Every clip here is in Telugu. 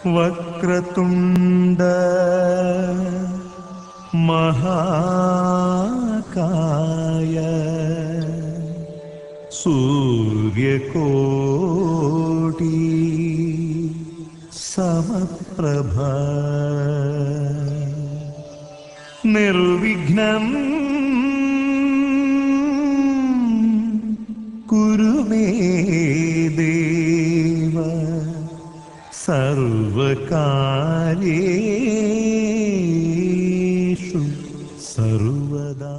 വക്രതുണ്ട മഹാകായ സൂര്യകോടി സമപ്രഭ നിർവിഘ്നം കുരു മേ ദേവ സർവകാര്യേഷു സർവദാ.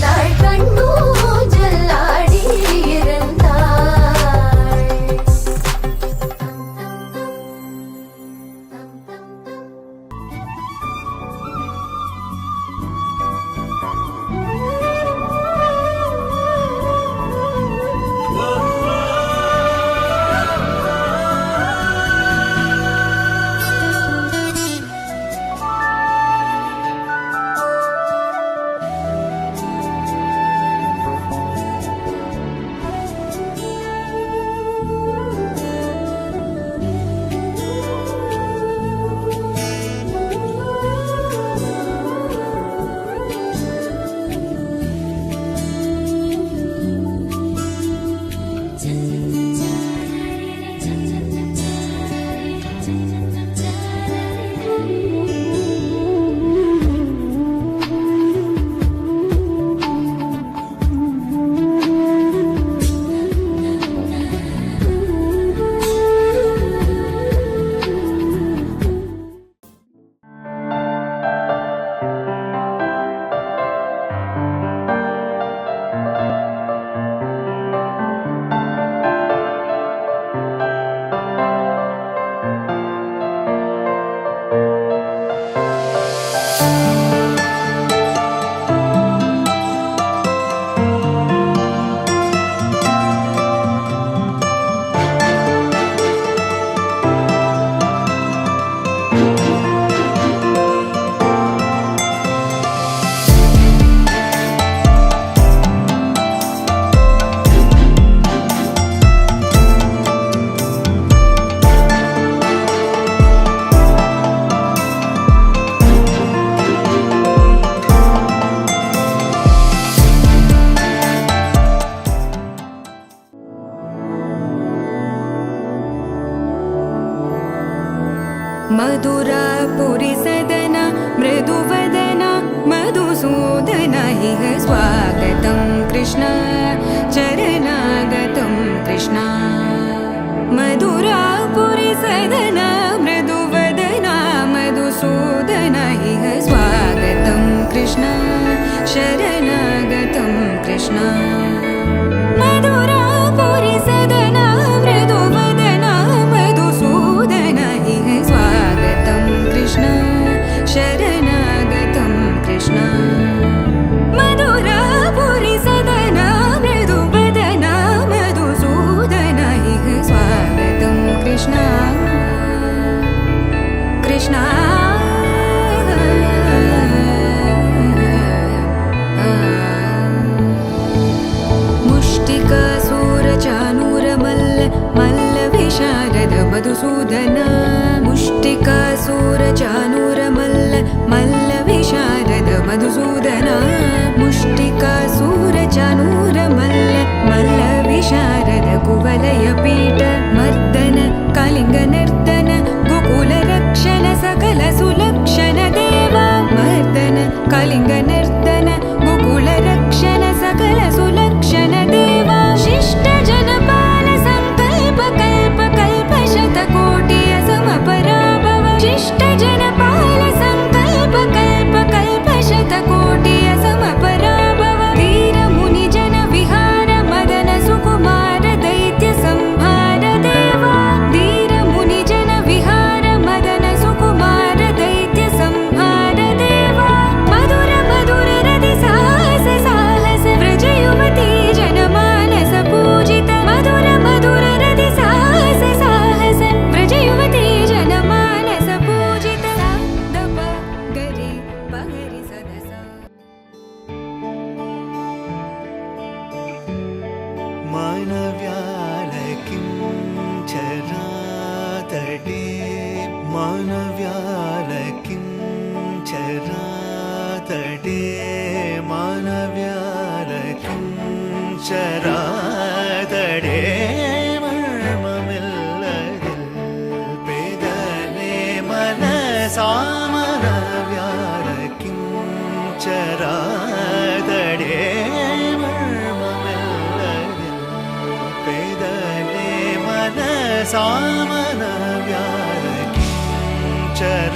இருந்தாள் கண்ணூஞ்சல்லாடி இருந்தாள். मधुरापुरी सदना मृदुवदना मधुसूदना इह स्वागतं कृष्ण चरणागतं कृष्ण. मधुरापुरी सदना मृदुवदना मधुसूदना इह स्वागतं कृष्ण शरणागतं कृष्ण. मधुरापुरी सदना मृदुवदना मधुसूदना इह स्वागतं कृष्ण शरणागतं कृष्ण. मधुरापुरी सदना मृदुवदना मधुसूदना इह स्वागतं कृष्ण कृष्ण. मुष्टिकासूरचानूरमल्ल मल्लविशारद मधुसूदना. मुष्टिकासूरचानूरमल्ल मल्लविशारद मधुसूदना. मुष्टिकासूरचानूरमल्ल मल्लविशारद कुवलयपीठ मर्दन कलिङ्गनर्तन गोकुलरक्षण सकल सुलक्षण देवा. मर्दन कलिङ्गनर्तन गोकुलरक्षण सकल सुलक्षण देवा. शिष्ट जनपाल संकल्प कल्प कल्प शतकोटि असमपराभव. शिष्ट जनपाल संकल्प कल्प कल्प शतकोटि असमपराभव. वीर मुनि जन विहार मदन सुकुमार दैत्य संहार देवा. वीर मुनि जन विहार मदन सुकुमार दैत्य संहार देवा. मधुर मधुर रति साहस साहस व्रज युवती जनमानस पूजित. मधुर मधुर रति साहस साहस व्रज युवती जनमानस पूजित. सा द प गरि प गरि स द सा. मानव्याल किञ्चरातटे मानव्याल किञ्चरातटे मानव्याल किञ्चरातटे मर्ममिल्लदिल पेदने मनसा मानव्याल किञ्चरातटे सामन व्याल किञ्चरातटे.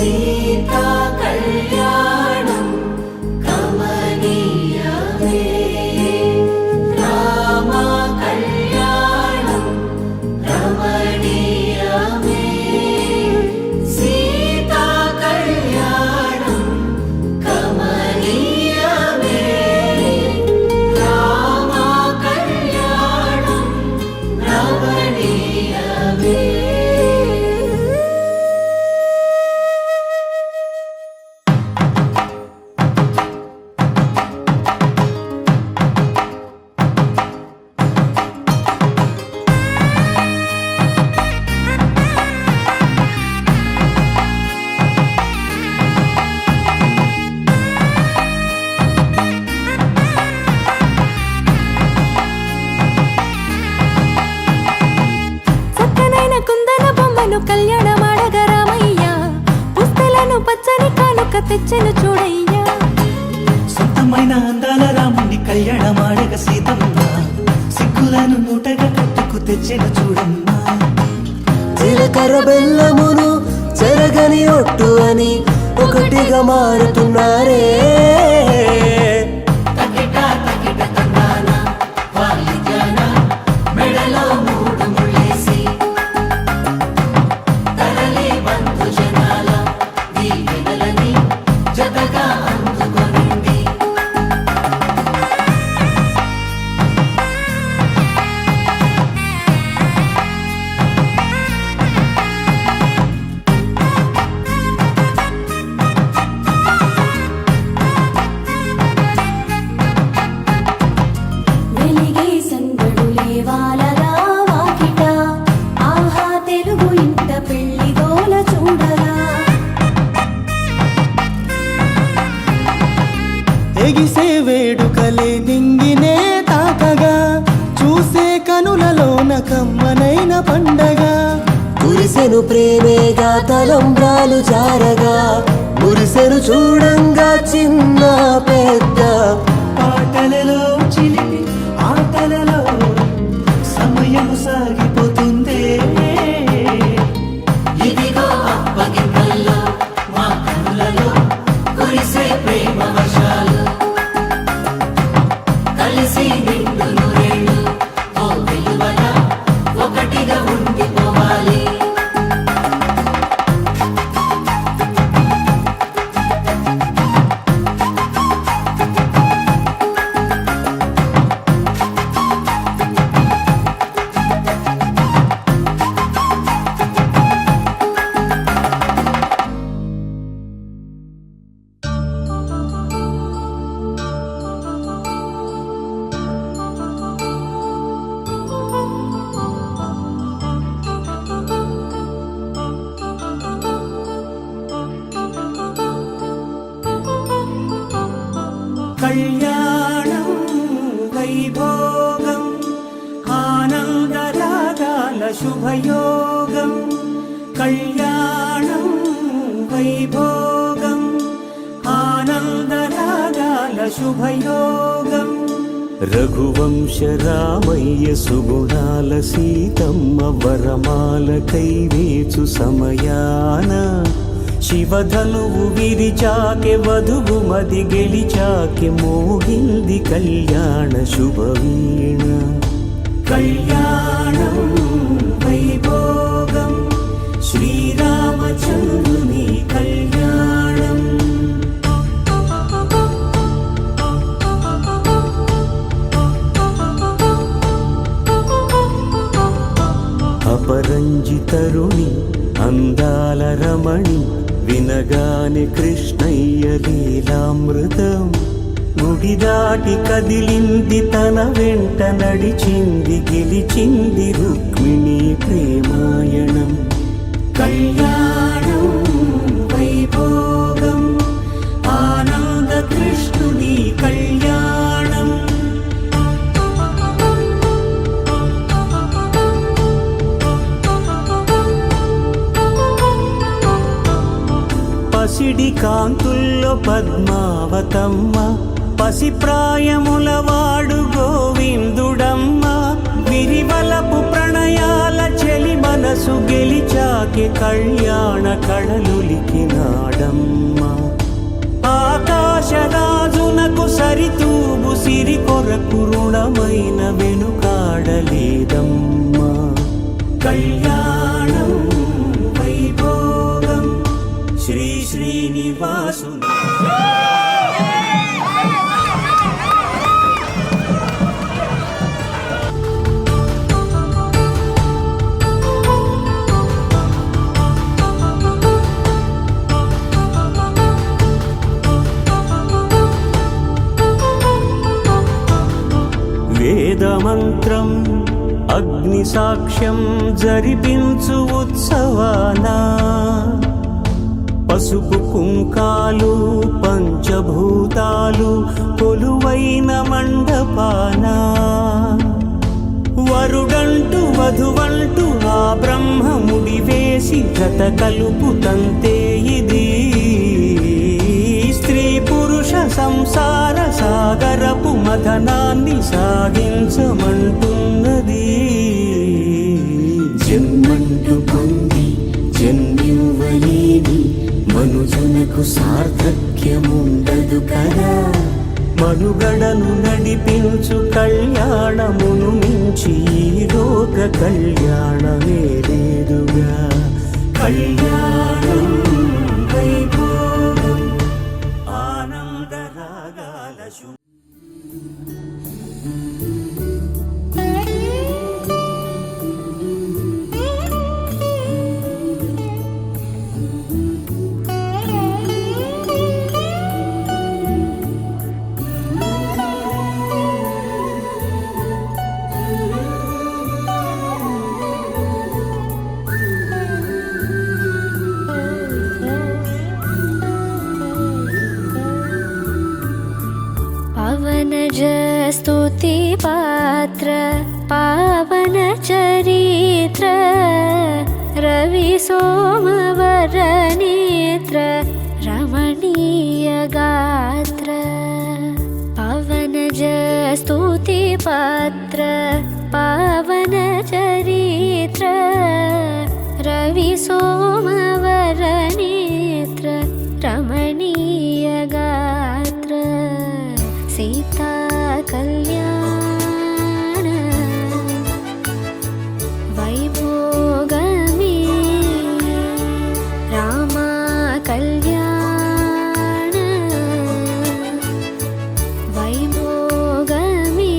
సీతా కళ్యాణం కమనీయమే రామ కళ్యాణం రమణీయమే సీతా కళ్యాణం కమనీయమే రామ కళ్యాణం రమణీయమే. చక్కనైన కుందన బొమ్మను కళ్యాణమాడగ రామయ్య పుస్తలను పచ్చని కానుక తెచ్చెను చూడయ్యా సొంతమైన అందాల రాముని కళ్యాణమాడగ సీతమ్మ సిగ్గులను మూటగా కట్టుకు తెచ్చిన చూడమ్మా. జీలకర్ర బెల్లమును చెరగని ఒట్టు అని ఒకటిగా మారుతున్నారే మెడలో మూడు ముళ్ళేసి తరలి బంధు జనాల దీవెనలని జతగా అందుకొనింది. వెలిగే సందడులే వాలగా వాకిట ఆహా తెలుగు ఇంట పెళ్లి గోల చూడరా ఎగిసే వేడుకలే నింగినే తాకగా చూసే కనులలోన కమ్మనైన పండగ. కురిసెను ప్రేమేగా తలంబ్రాలు జారగా మురిసెను చూడంగా చిన్న పెద్ద పాటలలో చిలిపి ఆటలలో సమయం సాగిపోతుందే. ఇదిగో అప్పగింతల్లో మా కనులలో కురిసే ప్రేమ వర్షాలు కలిసి నిండు నూరేళ్ళు ఓ వెలువల ఒకటిగా ఉండిపోవాలి. కళ్యాణం వైభోగం ఆనందరాగాల శుభయోగం. కళ్యాణం వైభోగం ఆనందరాగాల శుభయోగం. రఘువంశ రామయ్య సుగుణాల సీతమ్మ వరమాల కైవేచు సమయాన శివధనువు విరిచాకె వధువు మది గెలిచాకె మోగింది కళ్యాణ శుభవీణ. కళ్యాణం వైభోగం శ్రీరామచంద్రుని కళ్యాణం. అపరంజితరుణి అందాల రమణి వినగానే కృష్ణయ్య లీలామృతం. గుడి దాటి కదిలింది తన వెంట నడిచింది గెలిచింది రుక్మిణి ప్రేమాయణం. కళ్యాణం వైభోగం ఆనంద కృష్ణుని కళ్యాణం. పసిడి కాంతుల్లో పద్మావతమ్మ పసిప్రాయముల వాడు గోవిందుడమ్మ విరివలపు ప్రణయాల చెలిమ మనసు గెలిచాకే కళ్యాణ కళలులికినాడమ్మా ఆకాశరాజునకు సరితూబు సిరి కొరకు రుణమైన వెనుకాడలేదమ్మా కళ్యాణం వైభోగం శ్రీ శ్రీనివాసుని వేదమంత్రం అగ్ని సాక్ష్యం జరిపించు ఉత్సవానా పసుపు కుంకాలు పంచభూతాలు కొలువైన మండపానా వరుడంటూ వధువంటూ ఆ బ్రహ్మముడి వేసి జత కలుపు తంతే ఇది స్త్రీ పురుష సంసార సాగరపు మథనాన్ని సాగించమంటున్నది జన్మంటూ పొంది జన్మివ్వలేని మనుజునకు సార్థక్యముండదు కదా మనుగడను నడిపించు కళ్యాణమును మించి ఈ లోక కళ్యాణమే లేదుగా కళ్యాణం వైభోగం ఆనందరాగాల पवनज स्तुति पात्र पावन चरित्र रवि सोमवर नेत्र रमणीय गात्र पवनज स्तुति पात्र पावन चरित्र रवि सोमवर नेत्र रमणीय गात्र सीता कल्याण वैभोगमे रामा कल्याण वैभोगमे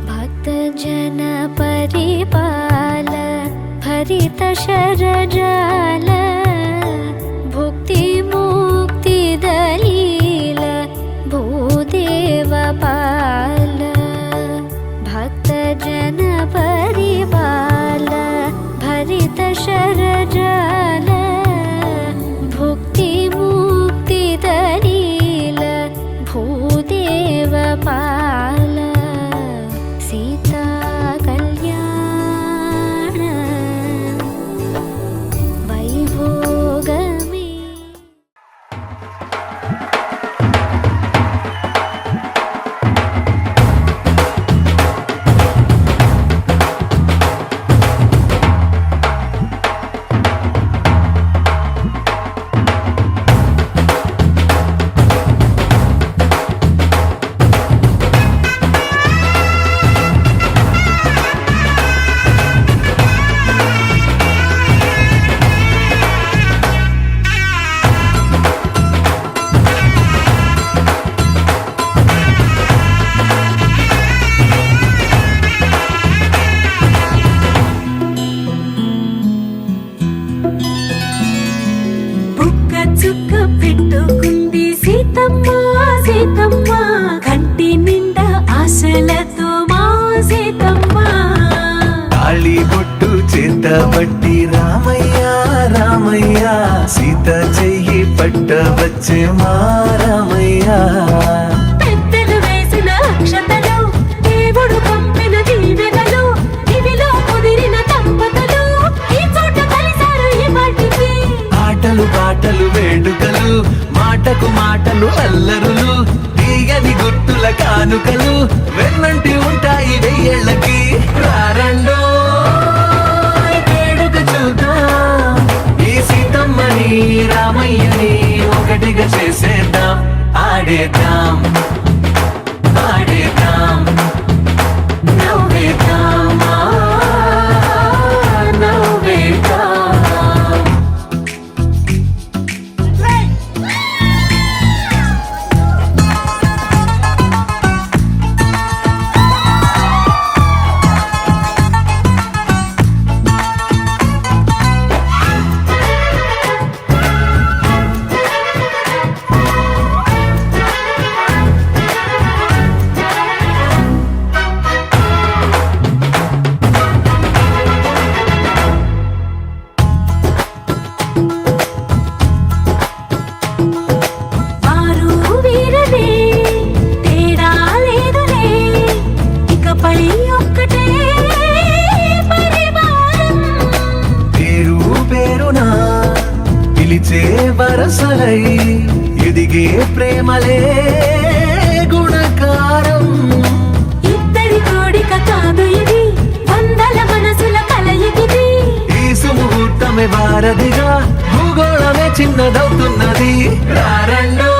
भक्तजन परिपाल भरित शरजाल भुक्ति मुक्ति दलील भूदेव पाल भक्तजन परिपाल भरित शरजाल भुक्ति मुक्ति दलील भूदेव पाल सीता कल्याण वैभोगमे చుక్క పెట్టుకుంది సీతమ్మ సీతమ్మ కంటి నిండా ఆశలతో మా సీతమ్మ తాళి బొట్టు చేతబట్టి రామయ్య రామయ్య సీత చెయ్యి పట్టవచ్చే మా రామయ్య పెద్దలు వేసిన అక్షతలు దేవుడు పంపిన దీవెనలు ఇవిలో కుదిరిన దంపతులు ఈ చోట కలిసారు ఈ వాటికి ఆటలు పాటలు వేడుకలు మాటకు మాటలు అల్లరులు తీయని గుర్తుల కానుకలు వెన్నంటి ఉంటాయి వెయ్యేళ్ళకి వరసలై ఎదిగే ప్రేమలే గుణకారం. ఇద్దరి కోడిక కాదు ఇది, వందల మనసుల కలయికిది. ఈ సుముహూర్తమే వారధిగా, భూగోళమే చిన్నదవుతున్నది. రారండో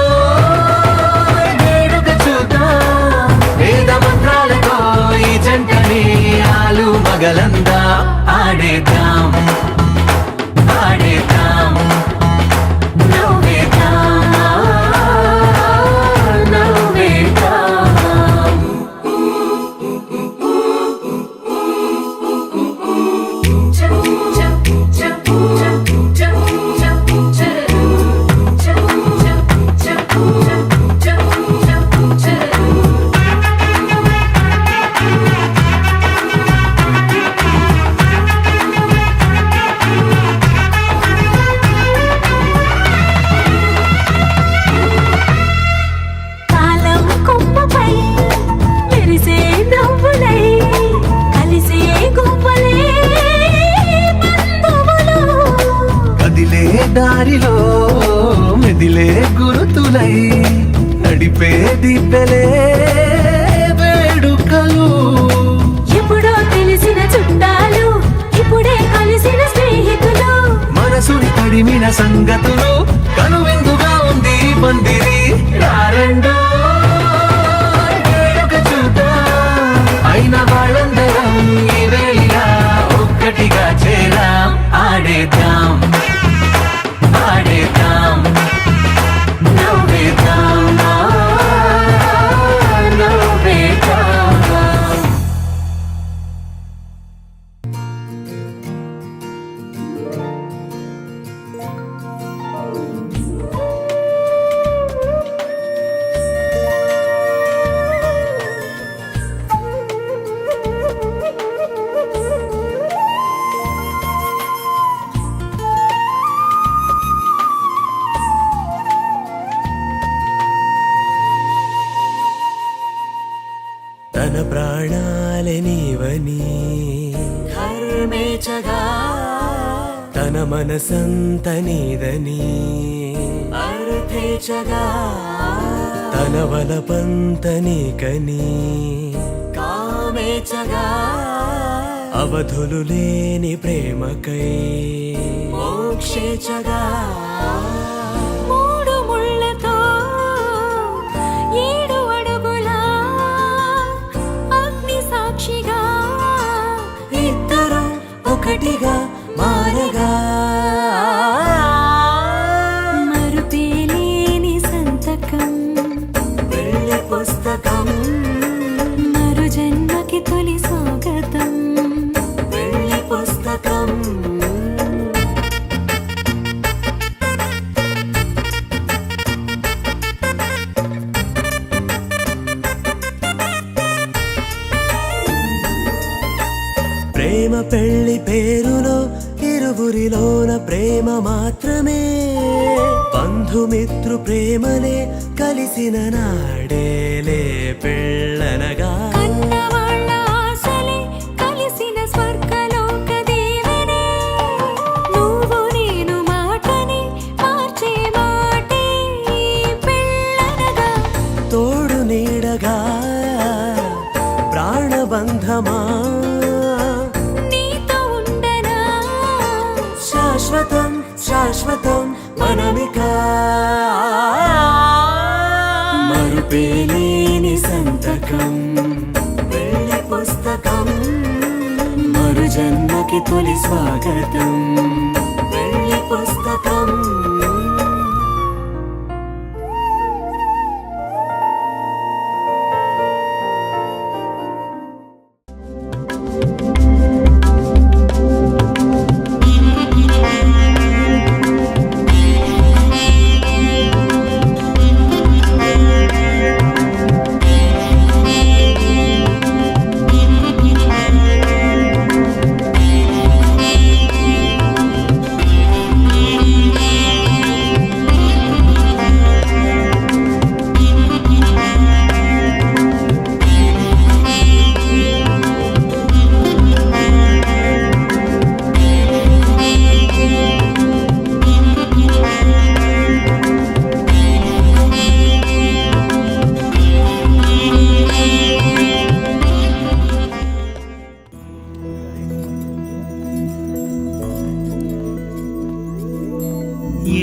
వేడుక చూద్దాం, వేద మంత్రాలతో ఈ జంటని ఆలు మగలందా ఆడేద్దాం ఆడేద్దాం. నవ్వేద్దాం, నవ్వేద్దాం. కాలం కొమ్మపై మెరిసే నవ్వులై కలిసే గువ్వలే బంధువులు. కదిలే దారిలో మెదిలే గురుతులై నడిపే దిబ్బెలే వేడుకలు. ఎప్పుడో తెలిసిన చుట్టాలు, ఇప్పుడే కలిసిన స్నేహితులు. మనసుని తడిమిన సంగతులు, కనువిందుగా ఉంది ఈ పందిరి. రారండో వేడుక చూద్దాం, అయిన వాళ్ళందరం ఈ వేళ ఒక్కటిగా చేరాం. ఆడేద్దాం ఆడేద్దాం, నవ్వేద్దాం, నవ్వేద్దాం. తన ప్రాణాలే నీవని ధర్మేచగా తన మనసంత నీదని అర్థేచగా తన వలపంత నీకని కామేచగా అవధులు లేని ప్రేమకై మోక్షేచగా మూడు ముళ్ళతో 7 అడుగుల అగ్ని సాక్షిగా ఇద్దరు ఒకటిగా మారగా మరుపేలేని సంతకం, వెళ్ళి పుస్తకం మరు జన్మకి తొలి స్వాగతం. వెళ్ళి పుస్తకం ప్రేమ పెళ్లి పేరులో ఇరువురిలోన ప్రేమ మాత్రమే, బంధుమిత్రు ప్రేమలే కలిసిన నాడేలే పెళ్ళనగా. కన్నవాళ్ళ ఆశలే కలిసిన స్వర్గలోక దీవెనే. నువ్వు నేను మాటని మార్చే మాటే పెళ్ళనగా. తోడు నీడగా ప్రాణబంధమా నీతో ఉండనా శాశ్వతం శాశ్వతం మనమిక. మరుపేలేని సంతకం వెళ్ళి పుస్తకం మరు జన్మకి తొలి స్వాగతం. వెళ్ళి పుస్తకం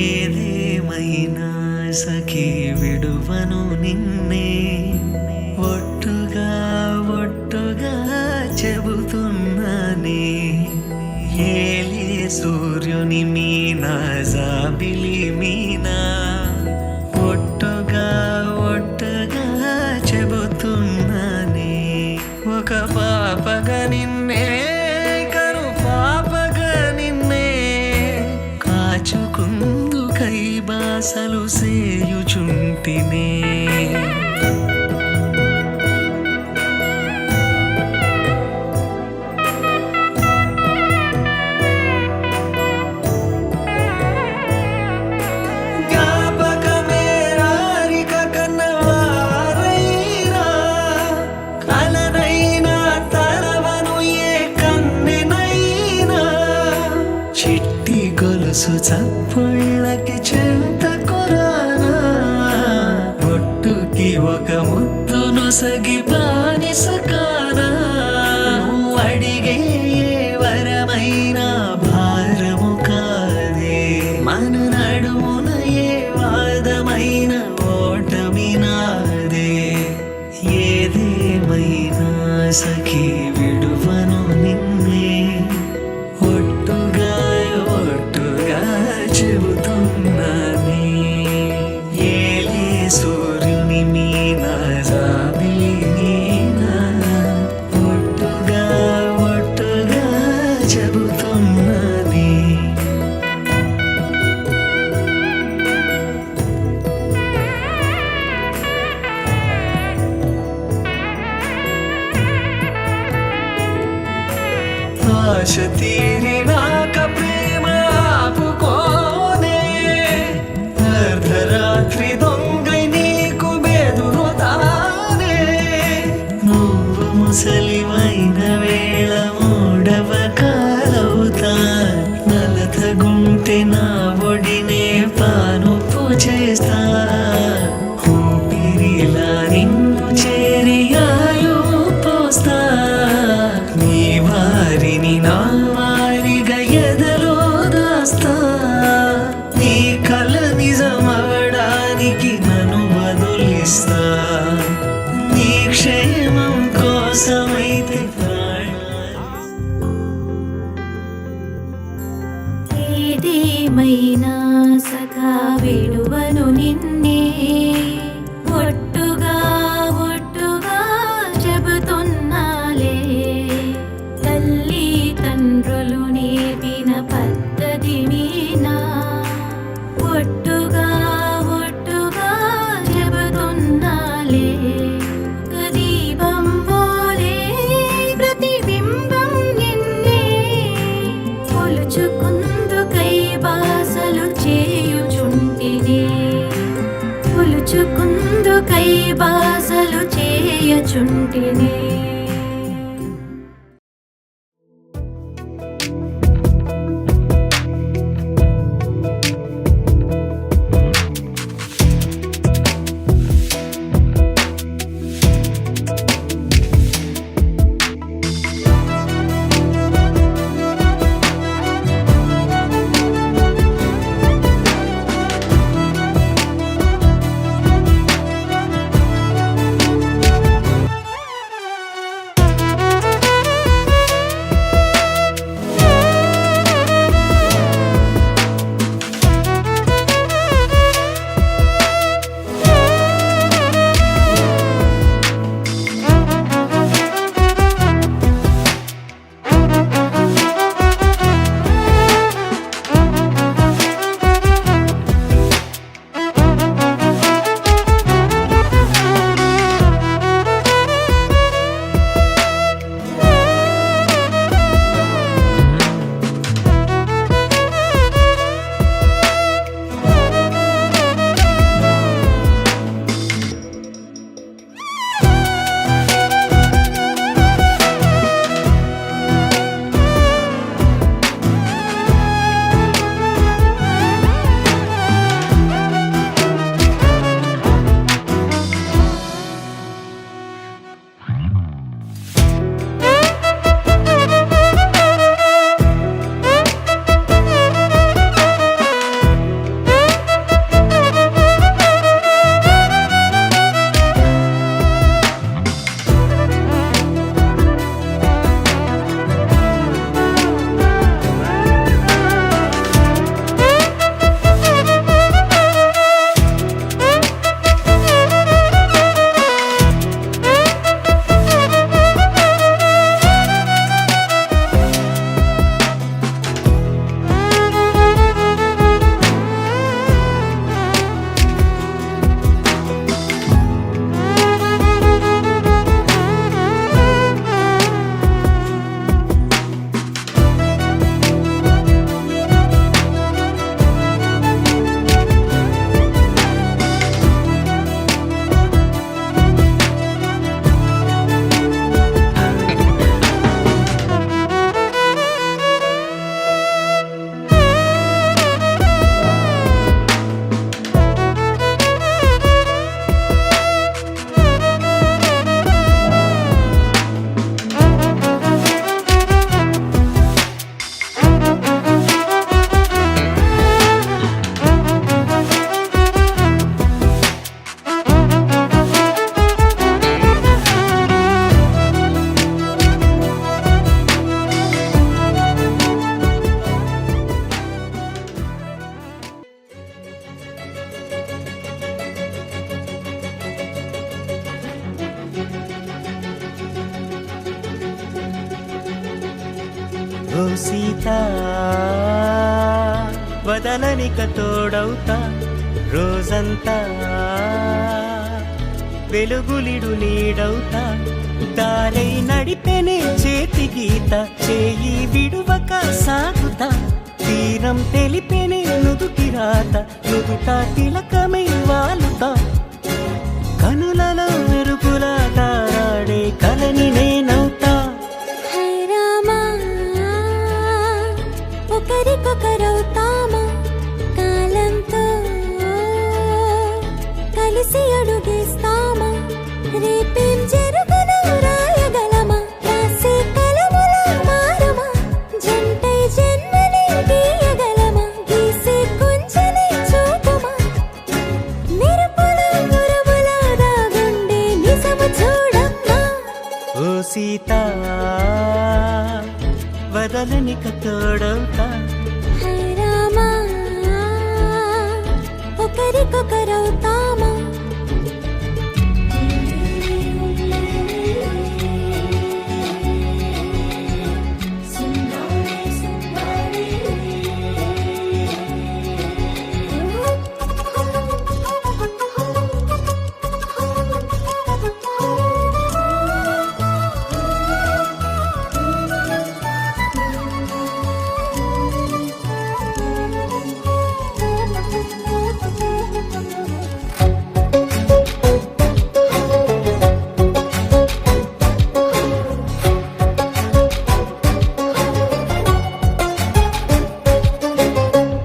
ఏదేమైనా సఖీ విడువను నిన్నే ఒట్టుగా ఒట్టుగా చెబుతున్నానే ఏలే సూర్యుని మీనా జాబిలి మీనా ఒట్టుగా ఒట్టుగా చెబుతున్నానే ఒక పాపగా నిన్నే కను పాపగా నిన్నే కాచుకుందుకై బాసలు సేయుచుంటినే చప్పుళ్ళకి చెంత కొరానా ఒట్టుకి ఒక ముద్దును సగి బానిస కానా అడిగే వరమైనా భారము కాదే మన నడుమున ఏ వాదమైన ఓటమి నాదే ఏదేమైనా సఖీ విడువను నిన్నే ఒట్టుగా ఒట్టుగా చెబుతున్నానే ఏలే సూర్యుని మీనా జాబిలి మీనా ఒట్టుగా ఒట్టుగా చెబుతున్నానే ఆశ తీరినాక ప్రేమ ఆపుకోనే అర్ధరాత్రి దొంగై నీకు బెదురుతానే నువ్వు ముసలివైన వేళ మూడవ కాలవుతా నలతగుంటే నా ఒడినే పానుపు చేస్తా ఊపిరిలా నిన్ను చేరి ఆయువు పోస్తా నీ వారిని నా వారిగా ఎదలో దాస్తా నీ కల నిజమవడానికి నన్ను వదిలిస్తా నీ క్షేమం కోసమైతే ఏదేమైనా సఖా విడువను నిన్నే ఒట్టుగా ఒట్టుగా చెబుతున్నాలే తల్లి తండ్రులు నేర్పిన పద్ధతి మీనా ఒట్టుగా ఒట్టుగా చెబుతున్నాలే దీపం పోలే ప్రతిబింబం నిన్నే కొలుచుకుందుకై బాసలు చేయుచుంటినే కొలుచుకుందుకై బాసలు చేయుచుంటినే వదలనిక తోడవుతా రోజంతా వెలుగులిడు నీడవుతా దారై నడిపెనే చేతి గీత చేయి విడువక సాగుతా తీరం తెలిపెనే నుదుటి రాత నుదుట తిలకమై వాలుతా కనులలో మెరుగులా తారాడే కలని నేనవుతా హై రామా ఒకరికొకరవుతామా కాలంతో కలిసి అడుగేస్తామా రేపేం జరుగును రాయగలమా రాసే కలముల మారమా జంటై జన్మని గీయగలమా గీసే కొంచెని చూపుమా మెరుపుల మురముల దాగుండే నిజము చూడమ్మా ఓ సీత వదలనిక తోడవుతా హై రామా ఒకరికొకరవుతామా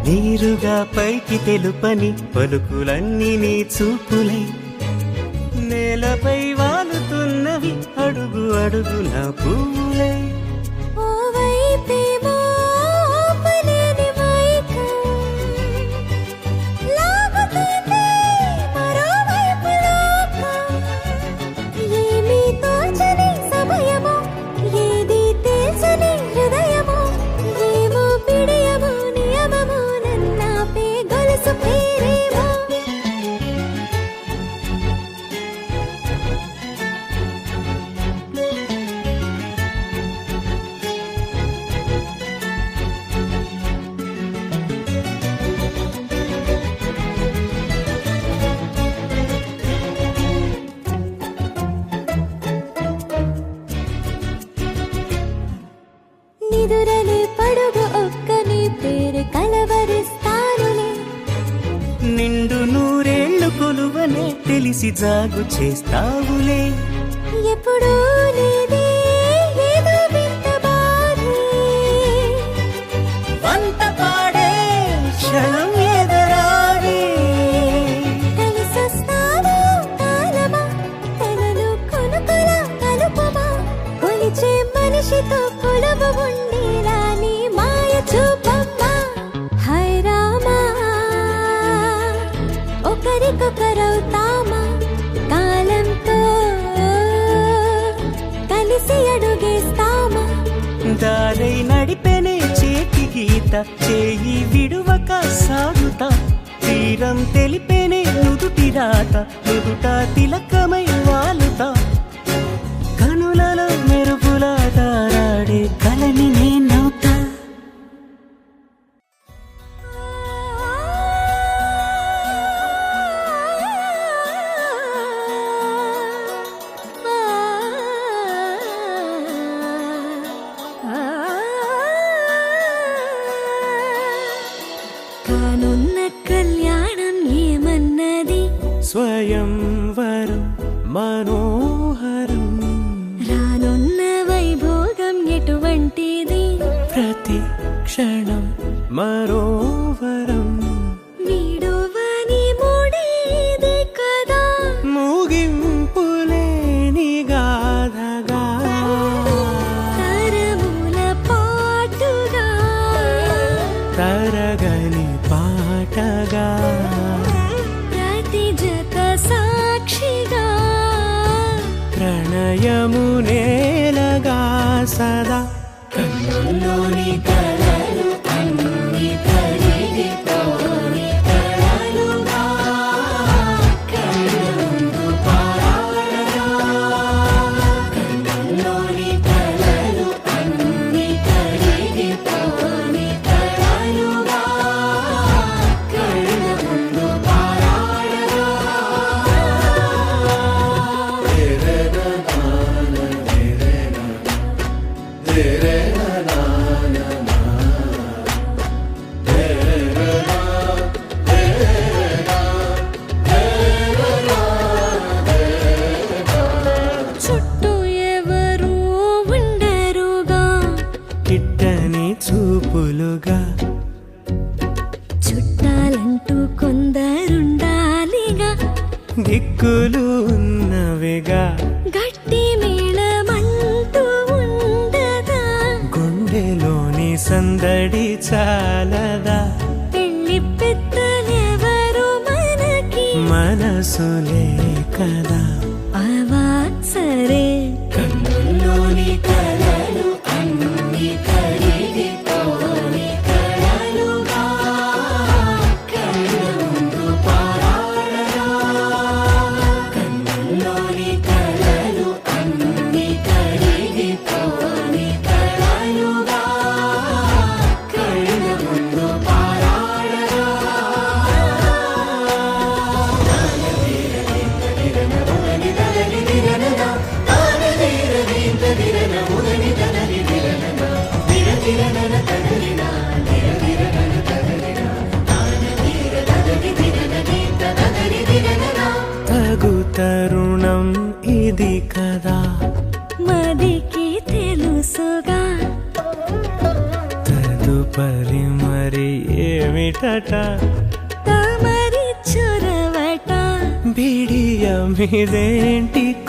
నీరుగా పైకి తెలుపని పలుకులన్నీ నీ చూపులై నేలపై వాలుతున్నవి అడుగు అడుగున పువ్వులై ఓ వైపేమో ఆపలేని మైకం లాగుతుంది మరోవైపు లోకం ఏమీ తోచని సమయమో ఏది తేల్చని హృదయమో ఏమో పిడియమో నియమమో నన్నాపే గొలుసు పేరేమో నిదురలే పడుగు ఒక్కని పేరు కలవరిస్తానులే నిండు నూరేళ్లు కొలువనే తెలిసి జాగు చేస్తావులే ఎప్పుడూ లేదే ఏదో వింత బాధే వంట పాడే క్షణం ఎదరాడే కలిసొస్తాను కాలమా కలలు కొనుకల కలుపమా కొలిచే మనిషితో కొలువు ఉండేలా నీ మాయ చూపమ్మా హై రామా ఒకరికొకరవుతామా కాలంతో కలిసి అడుగేస్తామా దారై నడిపెనే చేతి గీత చేయి విడువక సాగుతా తీరం తెలిపెనే నుదుటి రాత నుదుట తిలకమై వాలుతా కనులలో మెరుపులా తారాడే కలని నేనవుతా కానున్న కళ్యాణం ఏమన్నది స్వయంవరం మనోహరం రానున్న వైభోగం ఎటువంటిది ప్రతి క్షణం మరోవరం వీడువని మూడేది కదా ముగింపులేని గాథగా తరముల పాటుగా తరగని పాటగా ప్రతి జత సాక్షిగా ప్రణయము నేలగా సదా కన్నుల్లోని కలలు అన్ని కరిగిపోని కలలుగా కళ్ళుందు పారాడగా కన్నుల్లోని కలలు అన్ని కరిగిపోని కలలుగా దిక్కులు ఉన్నవిగా గట్టి మేళమంటూ ఉండగా గుండెలోని సందడి చాలదా పెళ్లి పెద్దలెవరు మనకి మనసులే కదా అవా సరే కన్నుల్లోని కలలు అన్ని కరిగిపోని కలలుగా కళ్ళ ముందు పారాడరా కన్నుల్లోని కలలు అన్ని కరిగిపోని కలలుగా కళ్ళ ముందు పారాడరా తగు తరుణం ఇది కదా మదికి తెలుసుగా తదుపరి మరి ఏమిటట తమరి చొరవట బిడియమిదేంటి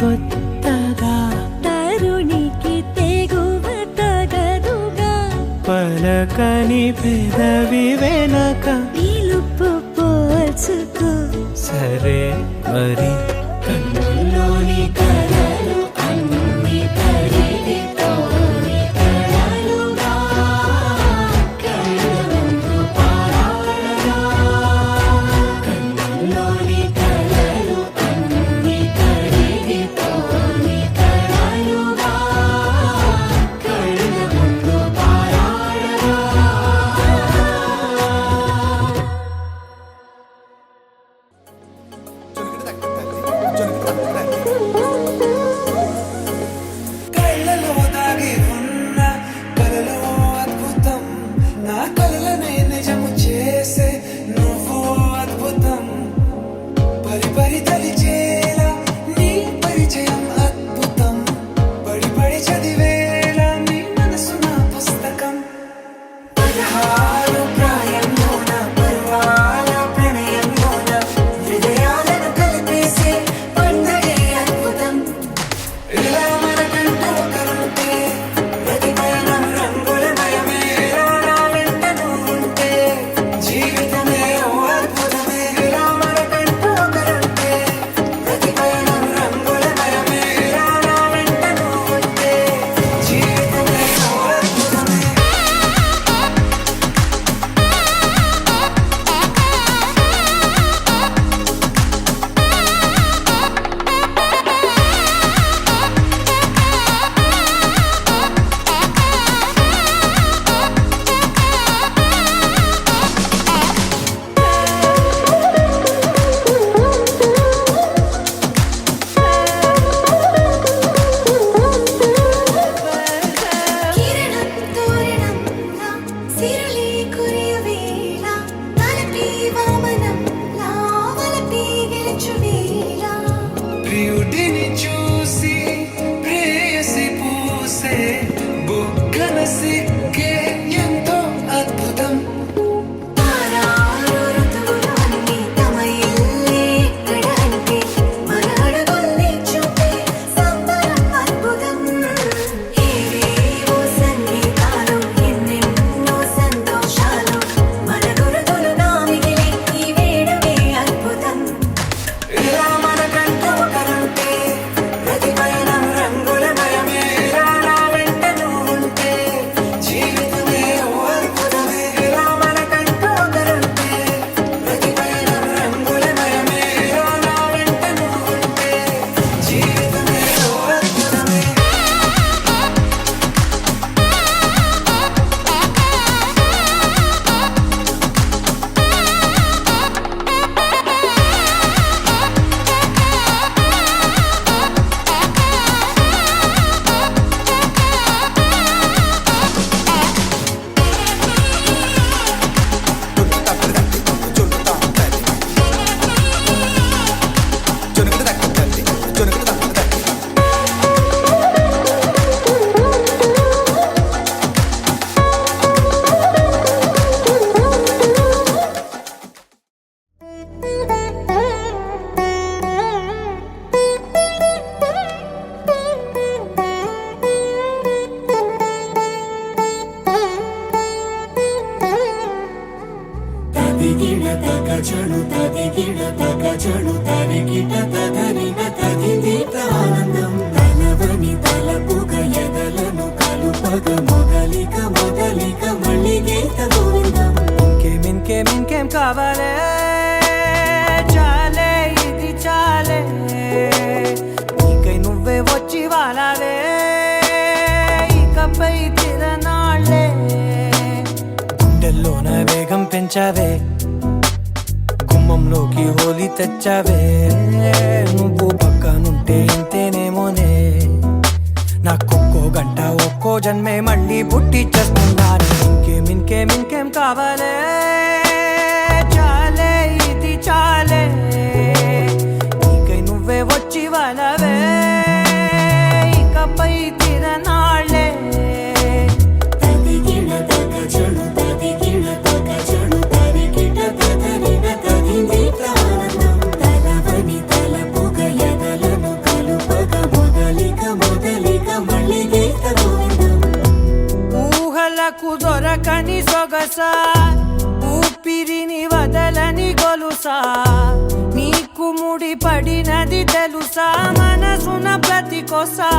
కొత్తగా తరుణికి తెగువ తగదుగా పలకని పెదవి వెనక పిలుపు పోల్చుకో సరే మరి కన్నుల్లోని కలలు అన్ని కరిగిపోని కలలుగా కళ్ళ ముందు పారాడరా కన్నుల్లోని కలలు అన్ని కరిగిపోని కలలుగా కళ్ళ ముందు పారాడరా కళ్ళలో దాగి ఉన్న కలలో అద్భుతం నా కలలనే నిజము చేసే నువ్వు అద్భుతం పరి పరి తలిచేలా నీ పరిచయం అద్భుతం పడి పడి చదివేలా నీ మనసు నా పుస్తకం 16 ప్రాయంలోన పర్వాల ప్రణయంలోన హృదయాలను కలిపేసే పండగే అద్భుతం ఇలా మనకంటూ ఒకరుంటే ప్రతి పయనం రంగుల మయమే నా వెంట నువ్వుంటే జీవితం తదిగిడ తగ చణు తదిగిడ తగ చణు తరిగిట తదరిన తదిదీత ఆనందం తలవని తలపుగ ఎదలను కలుపగ మొదలిక మొదలిక మళ్ళీ గీత గోవిందం ఇంకేం కావాలే చాలే ఇది చాలే నీకై నువ్వే వచ్చి వాలావే ఇకపై తిరనాళ్ళే గుండెల్లోన వేగం పెంచావే గుమ్మంలోకి హోలీ తెచ్చావే నువ్వు పక్కనుంటే ఇంతేనేమోనే నాకొక్కో గంట ఒక్కో జన్మే మళ్ళీ పుట్టి చేస్తున్నాను ఇంకేం కావాలే చాలే ఇది చాలే నీకై నువ్వే వచ్చి వాళ్ళవే ఇకపై తిరనాళ్ళే తదిగిడ తగ చణు తదిగిడ తగ చణు తరిగిట తదరిన తదిదీత ఆనందం తలవని తలపుగ ఎదలను కలుపగ మొదలిక మొదలిక మళ్ళీ గీత గోవిందం ఊహలకు దొరకని సొగసా ఊపిరిని వదలని గొలుసా నీకు ముడి పడినది తెలుసా మనసున ప్రతి కొసా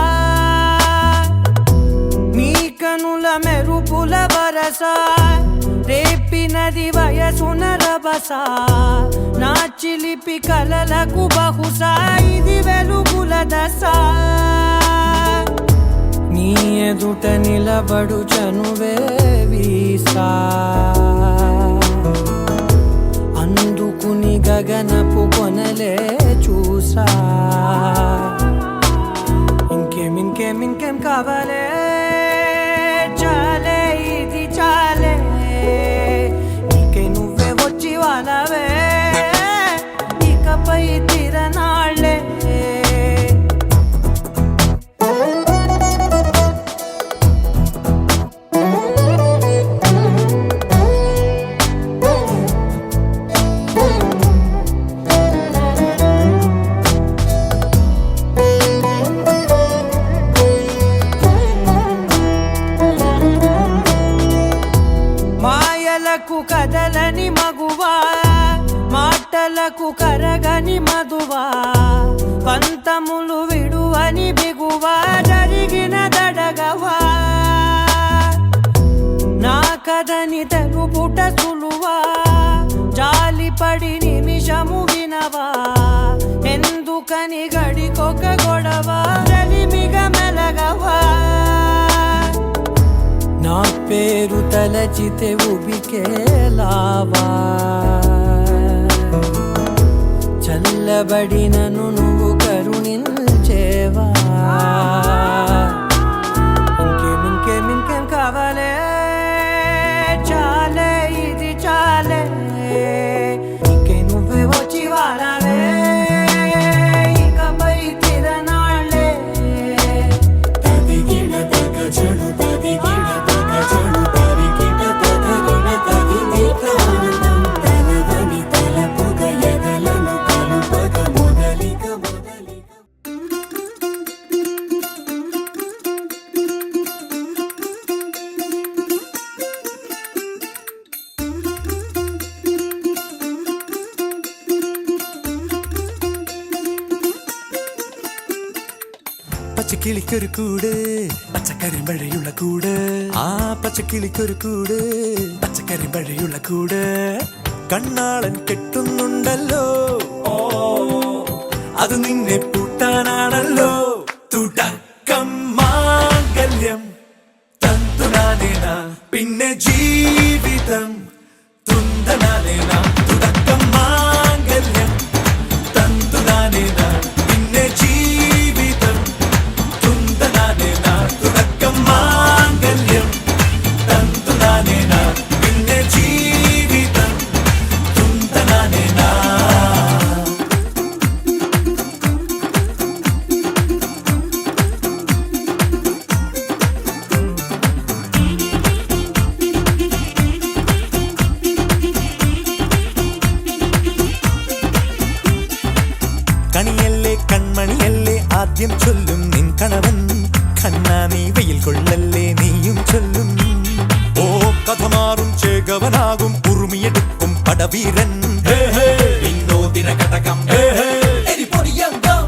నీ కనుల మెరుపుల వరసా రేపినది వయసున రభసా నా చిలిపి కలలకు బహుశా ఇది వెలుగుల దశ నీ ఎదుట నిలబడు చనువే వీసా అందుకుని గగనపు కొనలే చూసా ఇంకేం కావాలే చాలే ఇది చాలే నీకై నువ్వే వచ్చి వాళ్ళవే ఇకపై తిరనాళ్ళే మాయలకు కదలని మగువా మాటలకు కరగని మధువా పంతములు విడువని బిగువా జరిగిన దడగవా నా కథని తెలుపుట సులువా జాలిపడి నిమిషము వినవా ఎందుకని గడికొక గొడవ రలిమిగ మెలగవా నా పేరు తలచితే ఉబికేలావా చల్లబడినను నువ్వు కరుణించేవా ఇంకేం కావాలే చాలే ఇది చాలే నీకై నువ్వే వచ్చి వారాలే ఇకపై తిరనాళ్ళే తదిగిడ తగ చణు తదిగిడ తగ చణు తరిగిట తదరిన తదిదీత ఆనందం తలవని తలపుగ ఎదలను కలుపగ మొదలిక మొదలిక പച്ചക്കിളിക്കൊരു കൂട് പച്ചക്കരിമ്പഴയുള്ള കൂട് ആ പച്ചക്കിളിക്കൊരു കൂട് പച്ചക്കരിമ്പഴയുള്ള കൂട് കണ്ണാളൻ കെട്ടുന്നുണ്ടല്ലോ അത് നിന്നെ പൂട്ടാനാണല്ലോ തുടക്കം മാംഗല്യം തന്തുനാനേന പിന്നെ ജീവിതം തുന്തനാനേന തുടക്കം മാംഗല്യം തന്തുനാനേന പിന്നെ ജീവിതം തുന്തനാനേന തുടക്കം മാംഗല്യം തന്തുനാനേന പിന്നെ ജീവിതം തുന്തനാനേന കണിയല്ലേ കൺമണിയല്ലേ ആദ്യം ചൊല്ലും നിൻ കണവൻ കണ്ണാ നീ വെയിൽ കൊള്ളല്ലേ നീയും ചൊല്ലും ഓ കഥ മാറും ചേകവനാകും ഉറുമിയെടുക്കും പടവീരൻ വിനോദിന ഘടകം എരിപൊടിയങ്കം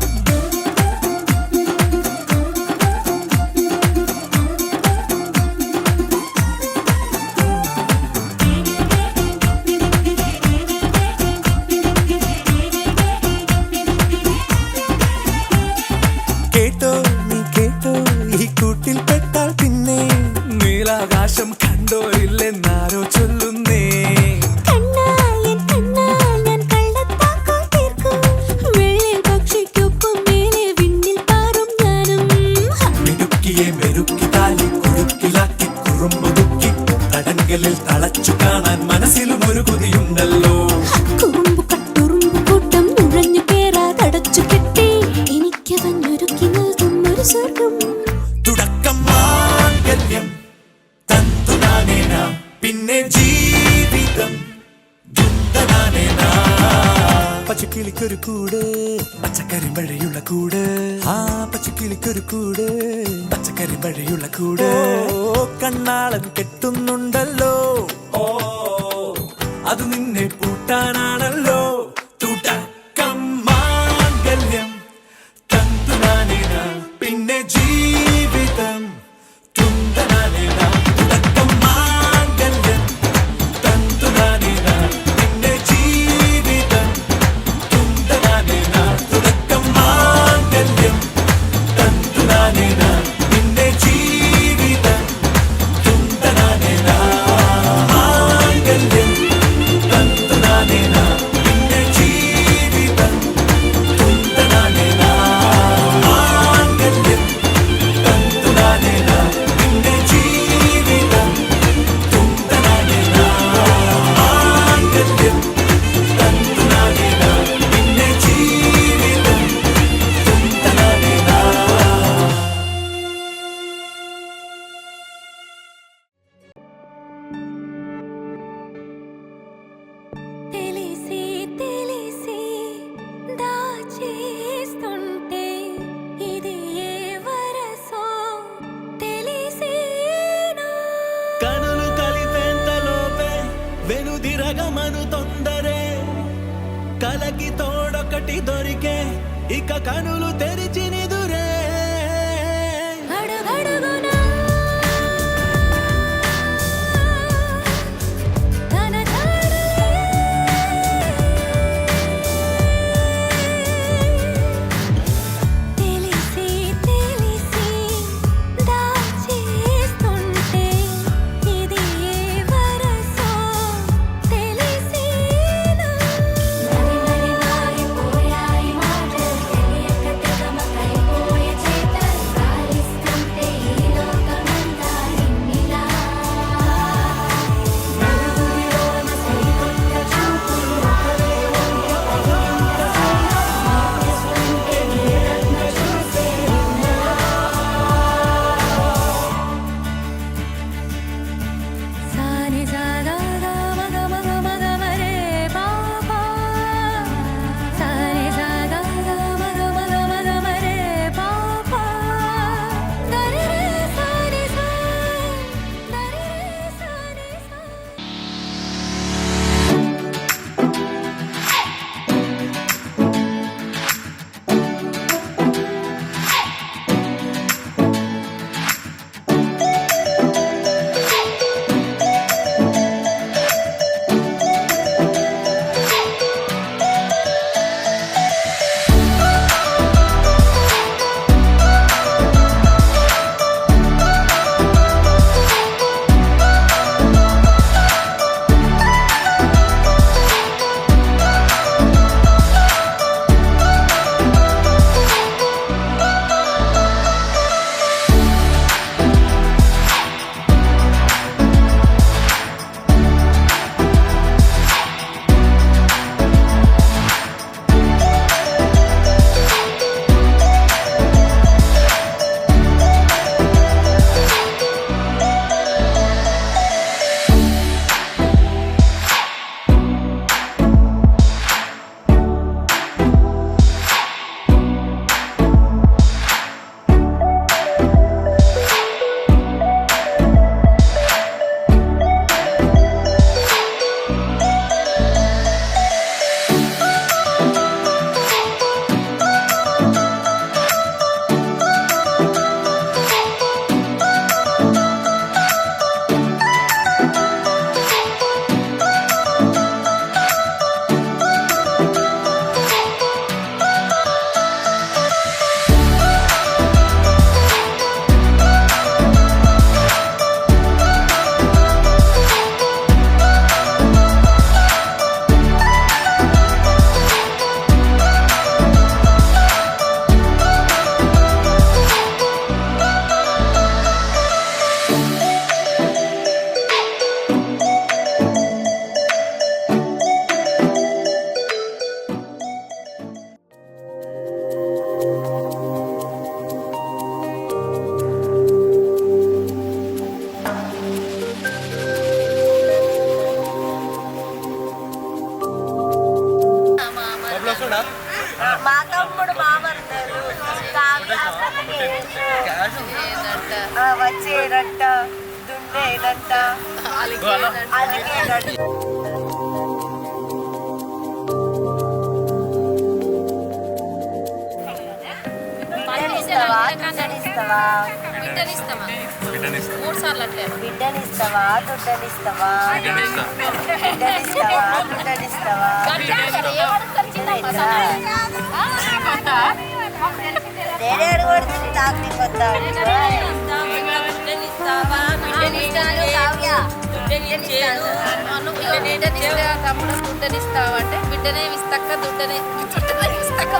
കേട്ടോ നീ കേട്ടോ ഈ കൂട്ടിൽ പെട്ടാൽ പിന്നെ നീലാകാശം കണ്ടോ ഇല്ലെന്നാരോ ചൊല്ലുന്നേ കണ്ണായൻ ഞാൻ കള്ളത്താക്കം തീർക്കും വെള്ളിൽ പക്ഷിക്കൊപ്പം മേലെ വിണ്ണിൽ പാറും ഞാനും മിടുക്കിയെ മെരുക്കി താലി കുരുക്കിലാക്കി കുറുമ്പൊതുക്കി തടങ്കലിൽ തളച്ചു കാണാൻ മനസ്സിലും ഒരു കൊതിയുണ്ടല്ലോ കുറുമ്പു കട്ടുറുമ്പു കൂട്ടം നുഴഞ്ഞു കേറാ തടച്ചു കെട്ടി എനിക്ക് വന്നൊരുക്കി നൽകും ഒരു സ്വർഗം തുടക്കം മാംഗല്യം തന്തുനാനേന പിന്നെ ജീവിതം ദുന്തനാനേന പച്ചക്കിളിക്കൊരു കൂട് പച്ചക്കറി വഴിയുള്ള കൂട് ആ പച്ചക്കിളിക്കൊരു കൂട് പച്ചക്കറി വഴിയുള്ള കൂട് കണ്ണാളൻ കെട്ടുന്നുണ്ടല്ലോ ഓ അത് നിന്നെ പൂട്ടാനാണല്ലോ തുടക്കം മാംഗല്യം തന്തുനാനേന പിന്നെ ജീവിതം തുന്തനാനേന തുടക്കം മാംഗല്യം തന്തുനാനേന പിന്നെ ജീവിതം തുന്തനാനേന തുടക്കം മാംഗല്യം തന്തുനാനേന പിന്നെ ജീവിതം തുന്തനാനേന മാംഗല്യം തന്തുനാനേന പിന്നെ ജീവിതം തുന്തനാനേന മാംഗല്യം തന്തുനാനേന പിന്നെ ജീവിതം തുന്തനാനേന മാംഗല്യം തന്തുനാനേന പിന്നെ ജീവിതം തുന്തനാനേന తెలిసి తెలిసి దాచేస్తుంటే ఇది ఏ వరసో తెలిసేనా కనులు కలిపేంతలోపే వెనుదిరగమను తొందరే కలకి తోడొకటి దొరికే ఇక కనులు తెరిచి నిదురే అడుగడుగునా తన తెలిసి తెలిసి దాచేస్తుంటే ఇది ఏ వరసో తెలిసేనా మరి మరి మారిపోయాయి మాటలు తెలియక తెగమకై మా తమ్ముడు మామర్దలు వచ్చేదంట దుండేదంట అలిగేదంట. బిడ్డనిస్తావా బిడ్డనిస్తావా బిడ్డనిస్తావా దుడ్డనిస్తావా బిడ్డనిస్తావా దుడ్డనిస్తావా నేనే అడుగుతుంది నాకు నీ కొత్త తమ్ముడు దుడ్డనిస్తావా అంటే బిడ్డనే ఇస్తక్క దుడ్డనే ఇస్తక్క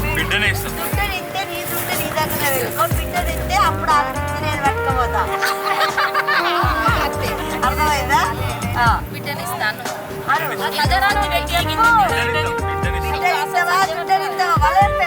బిడ్డనిస్తే నీ దుడ్డు నీ దగ్గర పెట్టుకో. బిడ్డ తింటే అప్పుడు ఆ దుడ్డు నేను పట్టుకోపోతా. అర్థమైందా? బిడ్డనిస్తాను బిడ్డనిస్తావా దుడ్డనిస్తావా వాళ్ళంటే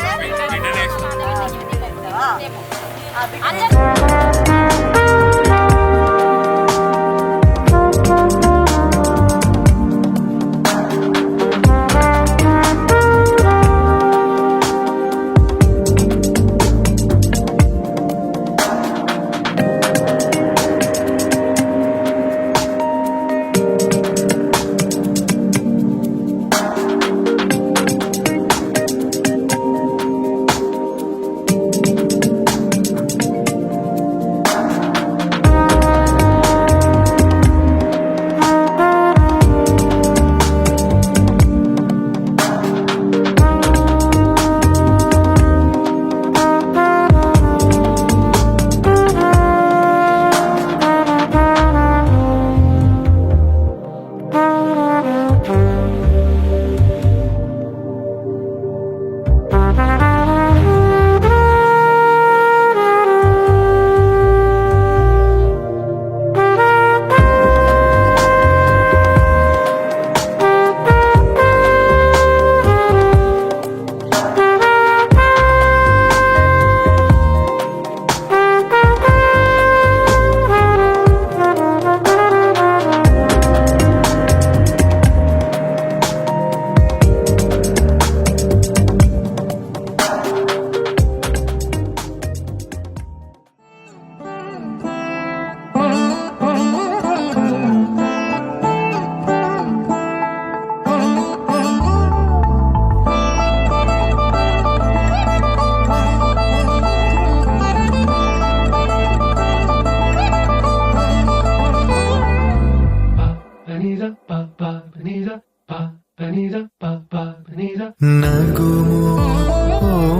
నగుమో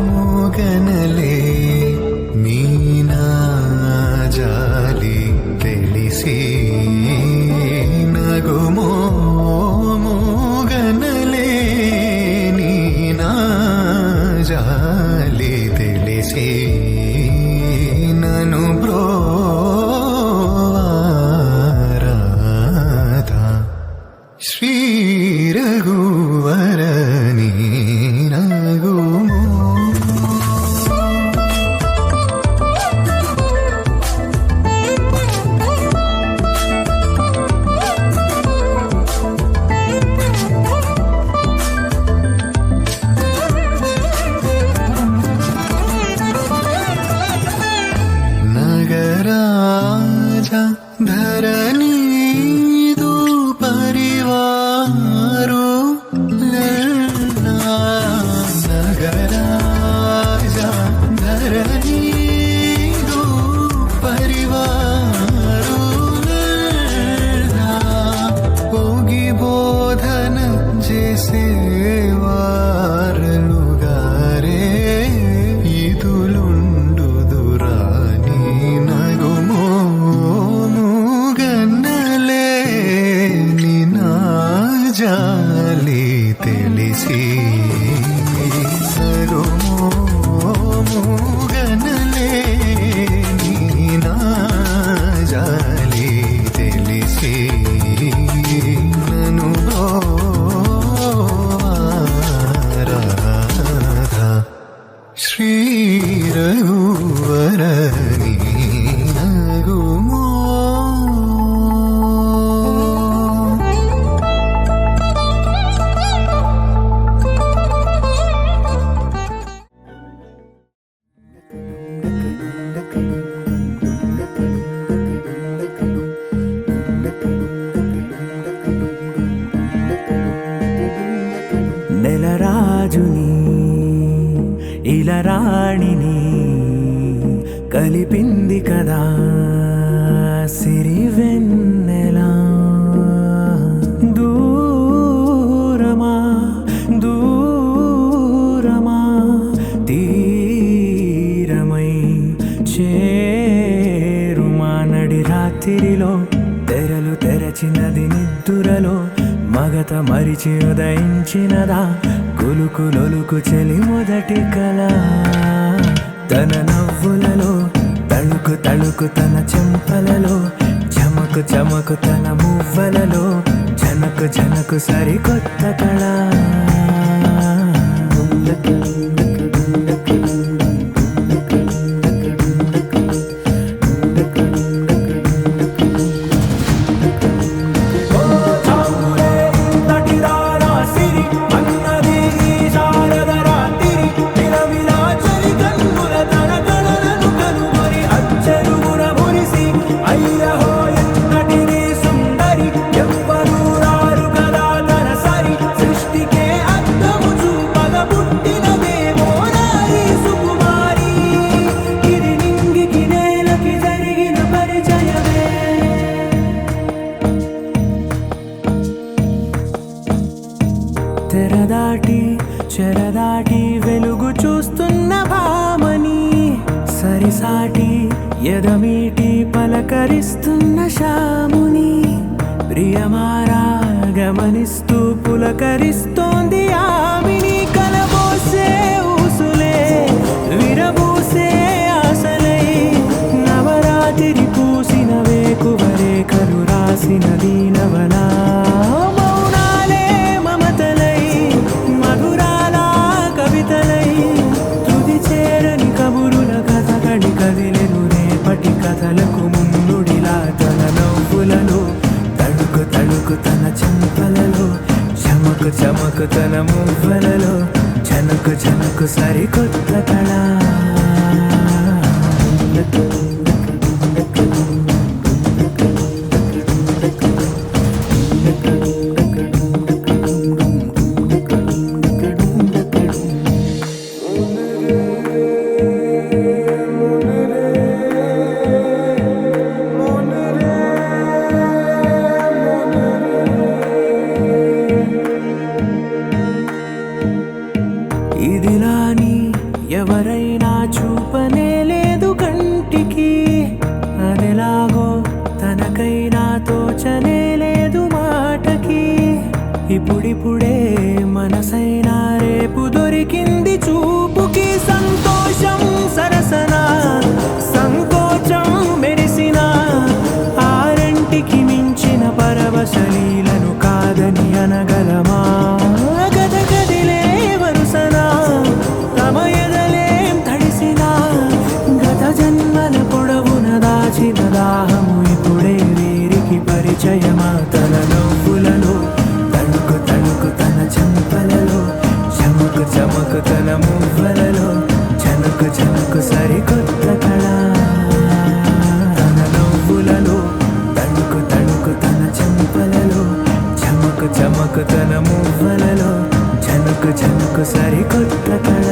మోగనలే మీనా జాలి తెలిసి నగుమో మోగనలే నీనా జాలి తెలిసి నను బ్రోవారాధా శ్రీ రఘువరని నగుమో నగరాజా ధరణీదు పరివారు నగరాజా ధరణీదు పరివారు పోగి బోధన చేసేవారలుగారే ఇదులుండుదురాని నగుమో ముగన్నలే నినా జాలి తెలిసి నగుమో ముగన్నలే నినా జాలి తెలిసి నను బ్రోవారాధా వెన్నెల రాణిని కలిపింది కదా సిరి వెన్నెలా దూరమా దూరమా తీరమై చేరుమా నడి రాత్రిలో తెరలు తెరచినది నిద్దురలో మగత మరిచి ఉదయించినదా కులుకు లొలుకు చెలి మొదటి కళ తన నవ్వులలో తళుకు తళుకు తన చెంపలలో చమకు చమకు తన మువ్వలలో జనకు జనకు సరికొత్త కళ తెరదాటి చెరదాటి వెలుగు చూస్తున్న భామని సరిసాటి ఎదమీటి పలకరిస్తున్న శాముని ప్రియమారా గమనిస్తూ పులకరిస్తోంది ఆమిని కలబోసే ఊసులే విరబూసే ఆశలై నవరాత్రి పూసిన వేకువరేఖలు రాసిన దీనవలా కదిలెను రేపటి కథలకు ముందుడిలా తన నవ్వులలో తడుకు తడుకు తన చెంపలలో చమకు చమకు తన మువ్వలలో జనకు జనకు సరికొత్త కళ ఇదిలాని ఎవరైనా చూపనే లేదు కంటికి అదెలాగో తనకైనా తోచనే లేదు మాటకి ఇప్పుడిప్పుడే మనసైనా రేపు దొరికింది చూపుకి సంతోషం సరసన సంకోచం మెరిసిన ఆరంటికి మించిన పరవశలీలను కాదని అనగలమా గదగదిలే వరుసనా తమ ఎదలేం తడిసినా గత జన్మల పొడవున దాచిన దాహము ఇప్పుడే వీరికి పరిచయమా తన నవ్వులలో తణుకు తణుకు తన చెంపలలో చమకు చమకు తన మువ్వలలో జనకు జనకు సరికొత్త కళ తన నవ్వులలో తణుకు తణుకు తన చెంపలలో చమకు చమకు తన మువ్వలలో జనకు జనకు సరికొత్త కళ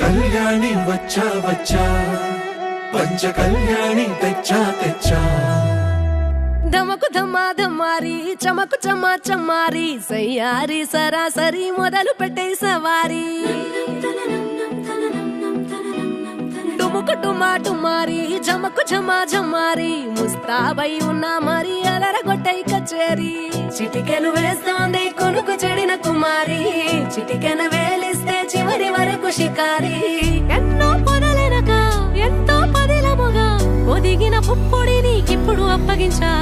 కళ్యాణి వచ్చా వచ్చా పంచ కళ్యాణి తెచ్చా తెచ్చా ధమకు ధమ్మా ధమ్మారి చమకు చమ్మా చమ్మారి సయ్యారి సరాసరి మొదలు పెట్టే సవారి టుముకు టుమా టుమారి జమకు ఝమా ఝమారి ముస్తాబై ఉన్నా మరి అలరగొట్టై కచేరి చిటికెలు వేస్తోంది కొనుకు చెడిన కుమారి చిటికెన వేలిస్తే చివరి వరకు షికారి ఎన్నో పొదలెనక ఎంతో పదిలముగా ఒదిగిన పుప్పొడి నీకిప్పుడు అప్పగించా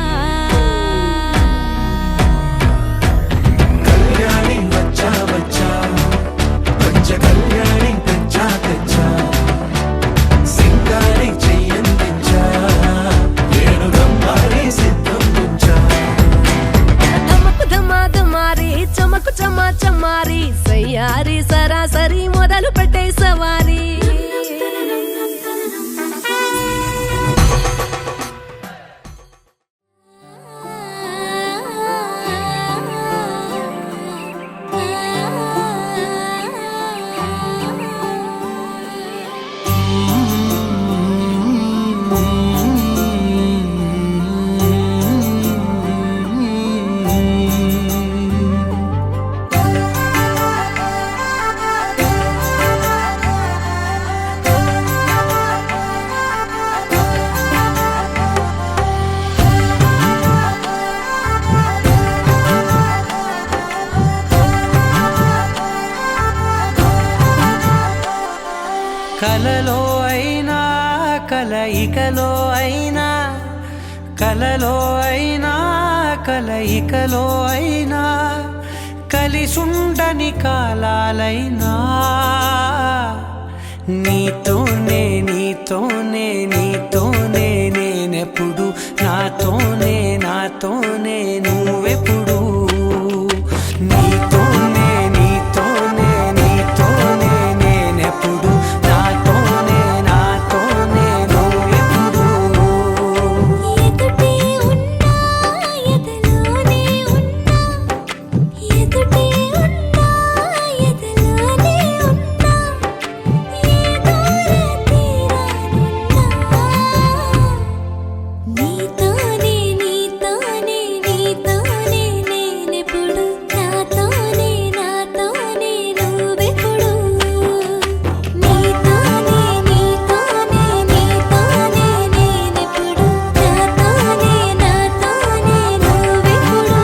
కదలికలో అయినా కలలో అయినా కలయికలో అయినా కలిసుండని కాలాలైనా నీతోనే నీతోనే నీతోనే నేనెప్పుడు నాతోనే నాతోనే నువ్వెప్పుడు నీతోనే నీతోనే నీతోనే నేనెప్పుడు నాతోనే నాతోనే నువ్వెప్పుడు ఎదుటే ఉన్నా ఎదలోనే ఉన్నా ఎదుటే ఉన్నా ఎదలోనే ఉన్నా ఏ దూర తీరానున్నా నీతోనే నీతోనే నీతోనే నేనెప్పుడు నాతోనే నాతోనే నువ్వెప్పుడు నీతోనే నీతోనే నీతోనే నేనెప్పుడు నాతోనే నాతోనే నువ్వెప్పుడు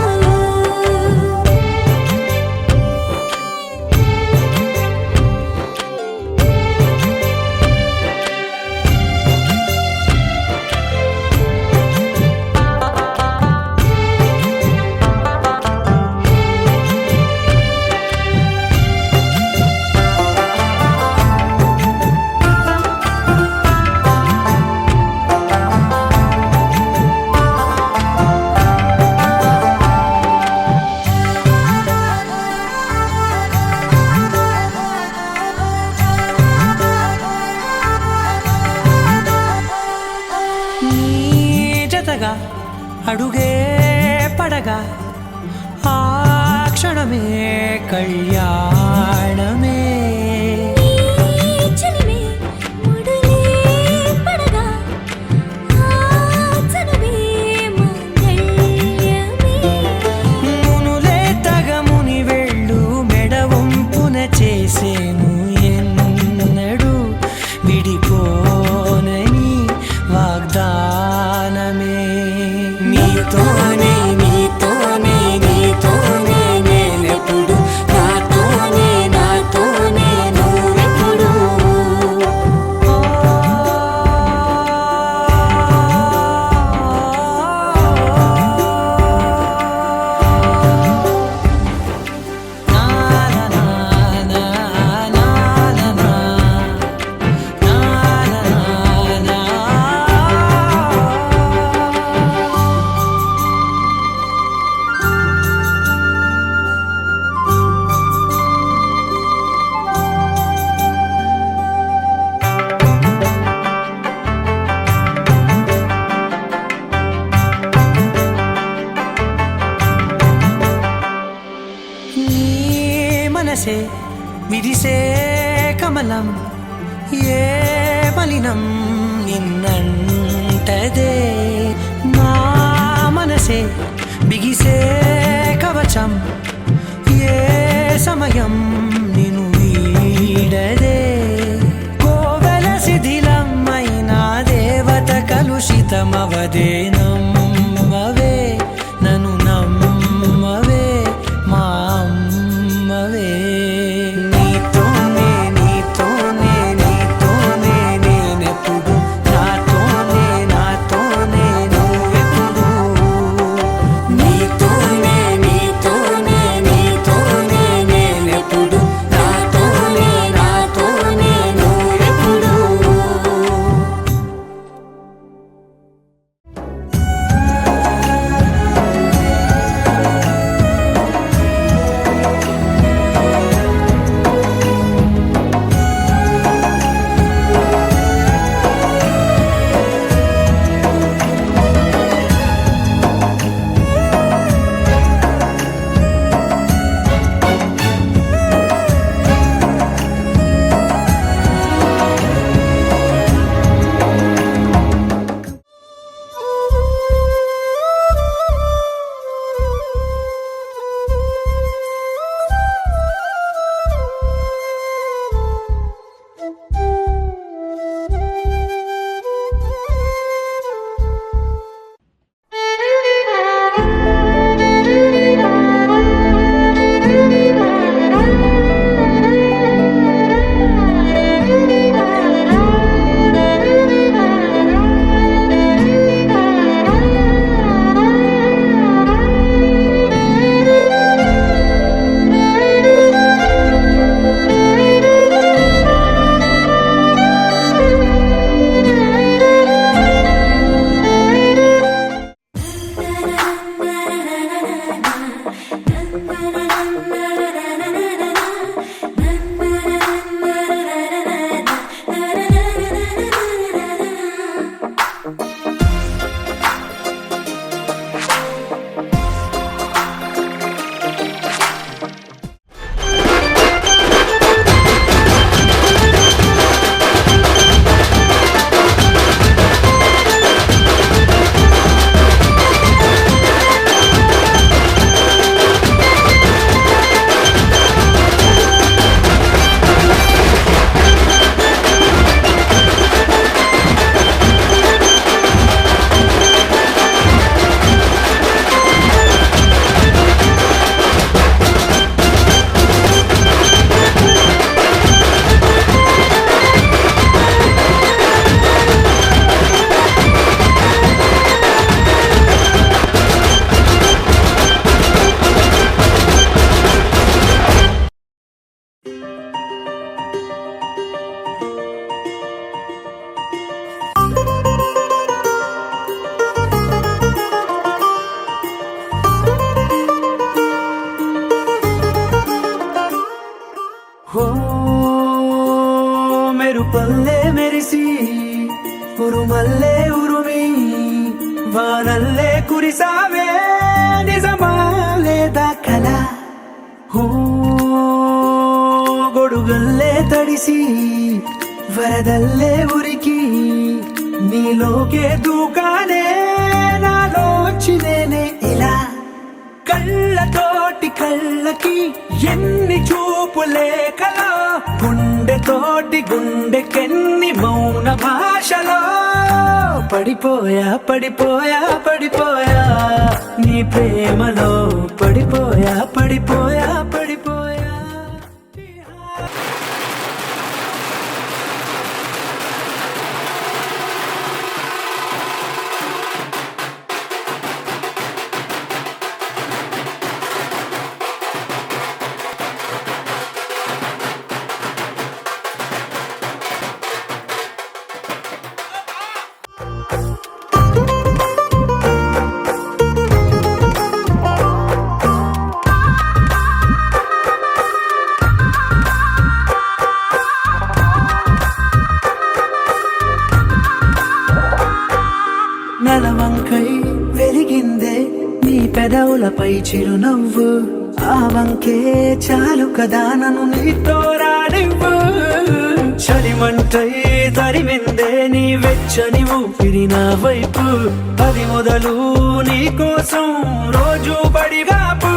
నీ జతగా అడుగే పడగా ఆ క్షణమే కళ్యాణమే చలిమే ముడులే పడగా ఆచనమే మంగళ్యమే మునులే తగముని వెళ్ళు మెడవంపున చేసేను ఎన్నడు విడిపోనని వాగ్దానమే నీతోనే నీతోనే నీతోనే నేనెప్పుడు నాతోనే నాతోనే నువ్వెప్పుడు నా నా నా నా నా నా నా నా. నీ మనసే విరిసే కమలం ఏ మలినం నిన్నంటదే నా మనసే బిగిసే కవచం ఏ సమయం నిన్ను వీడదే కోవెల శిథిలమైన దేవత కలుషితమవదే నమ్మవే నన్ను నమ్మవే మా అమ్మవే నీతోనే నీతోనే నీతోనే నేనెప్పుడు నాతోనే నాతోనే నువ్వెప్పుడు నీతోనే నీతోనే నీతోనే నేనెప్పుడు నాతోనే నాతోనే నువ్వెప్పుడు వానల్లే కురిసావే నిజమా లేదా కల గొడుగల్లే తడిసి వరదల్లే ఉరికి నీలోకే దూకానే నాలోచి నేనే ఇలా కళ్ళతోటి కళ్ళకి ఎన్ని చూపులే కలా గుండెతోటి గుండెకెన్ని మౌన భాషలో పడిపోయా పడిపోయా పడిపోయా నీ ప్రేమలో పడిపోయా పడిపోయా పడిపోయా నలవంకై వెలిగిందే నీ పెదవులపై చిరునవ్వు ఆ వంకే చాలు కదా నన్ను నీతో రానివ్వు చలిమంటై తరిమిందే నీ వెచ్చని ఊపిరి నా వైపు అది మొదలు నీ కోసం రోజు పడిగాపు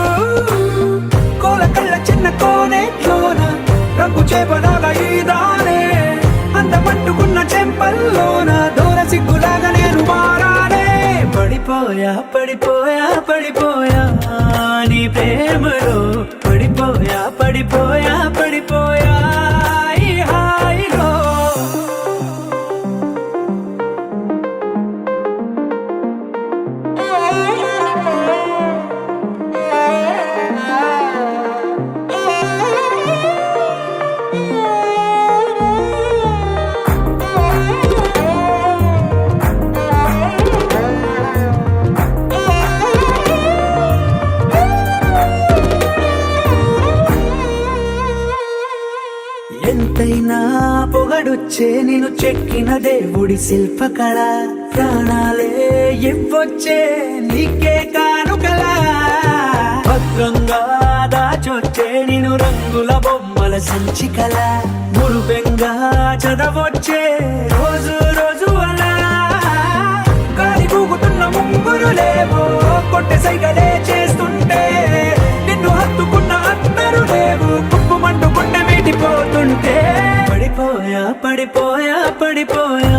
కోల కళ్ళ చిన్న కోనేట్లోన రంగు చేపలాగా ఈదానే అందమంటుకున్న చెంపల్లోన దూర సిగ్గులాగా నేను మారానే పడిపోయా పడిపోయా పడిపోయా నీ ప్రేమలో పడిపోయా పడిపోయా పడిపోయా ఈ హాయిలో ఎంతైనా పొగడొచ్చే నేను చెక్కిన దేవుడి శిల్పకళ ప్రాణాలే ఇవ్వొచ్చే నీకే కానుకలా భద్రంగా దాచొచ్చే నేను రంగుల బొమ్మల సంచికల మురుపెంగా చదవొచ్చే రోజు రోజు అలా గాలి కూగుతున్న ముంగురులేవో కొట్టె సైగలే చేస్తుంటే నిన్ను హత్తుకున్న అందరూ లేవు కుప్పుమంటూ గుండె మీటిపోతుంటే పడిపోయా పడిపోయా పడిపోయా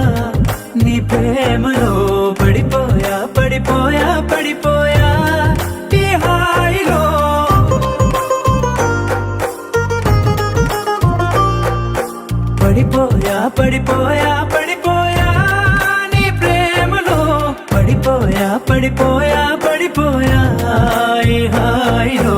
నీ ప్రేమలో పడిపోయా పడిపోయా పడిపోయా ఈ హాయిలో పడిపోయా పడిపోయా పడిపోయా నీ ప్రేమలో పడిపోయా పడిపోయా పడిపోయా ఈ హాయిలో